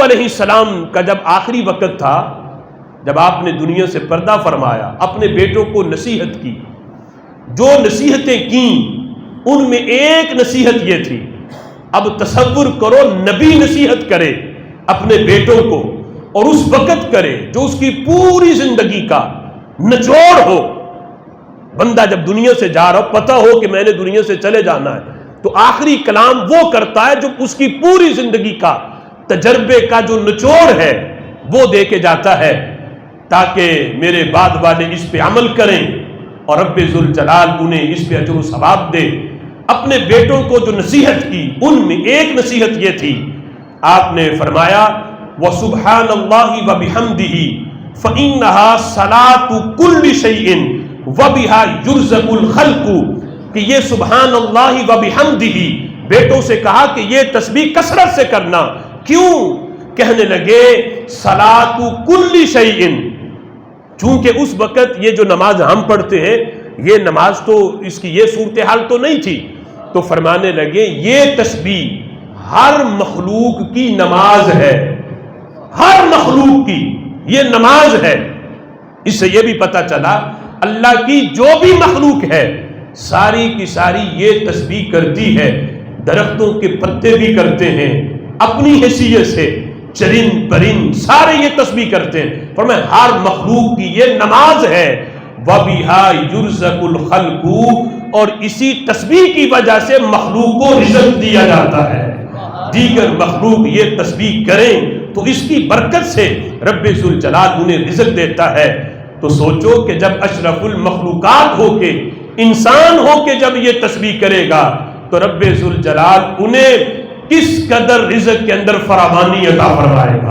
علیہ السلام کا جب آخری وقت تھا، جب آپ نے دنیا سے پردہ فرمایا، اپنے بیٹوں کو نصیحت کی، جو نصیحتیں کیں ان میں ایک نصیحت یہ تھی، اب تصور کرو نبی نصیحت کرے اپنے بیٹوں کو، اور اس وقت کرے جو اس کی پوری زندگی کا نچوڑ ہو۔ بندہ جب دنیا سے جا رہا ہو، پتہ ہو کہ میں نے دنیا سے چلے جانا ہے، تو آخری کلام وہ کرتا ہے جو اس کی پوری زندگی کا تجربے کا جو نچوڑ ہے وہ دے کے جاتا ہے، تاکہ میرے بعد والے اس پہ عمل کریں اور رب ذوالجلال انہیں اس پہ اجر و ثواب دے۔ اپنے بیٹوں کو جو نصیحت کی ان میں ایک نصیحت یہ تھی، آپ نے فرمایا وَسُبْحَانَ اللَّهِ وَبِحَمْدِهِ فَإِنَّهَا صَلَاةُ كُلِّ شَيْءٍ وَبِهَا يُرْزَقُ الْخَلْقُ، کہ یہ سبحان اللہ وَبِحَمْدِهِ بیٹوں سے کہا کہ یہ تسبیح کثرت سے کرنا۔ کیوں؟ کہنے لگے صلاۃ کل شیء، چونکہ اس وقت یہ جو نماز ہم پڑھتے ہیں یہ نماز تو اس کی یہ صورتحال تو نہیں تھی، تو فرمانے لگے یہ تسبیح ہر مخلوق کی نماز ہے، ہر مخلوق کی یہ نماز ہے۔ اس سے یہ بھی پتہ چلا اللہ کی جو بھی مخلوق ہے ساری کی ساری یہ تسبیح کرتی ہے۔ درختوں کے پتے بھی کرتے ہیں اپنی حیثیت سے، چرند پرند سارے یہ تسبیح کرتے ہیں، فرمایا ہر مخلوق کی یہ نماز ہے۔ وَبِهَا يُرْزَقُ الْخَلْقُ، اور اسی تسبیح کی وجہ سے مخلوق کو رزق دیا جاتا ہے۔ دیگر مخلوق یہ تسبیح کریں تو اس کی برکت سے رب ذوالجلال انہیں رزق دیتا ہے۔ تو سوچو کہ جب اشرف المخلوقات ہو کے، انسان ہو کے جب یہ تسبیح کرے گا تو رب ذوالجلال انہیں کس قدر رزق کے اندر فراوانی عطا فرمائے گا۔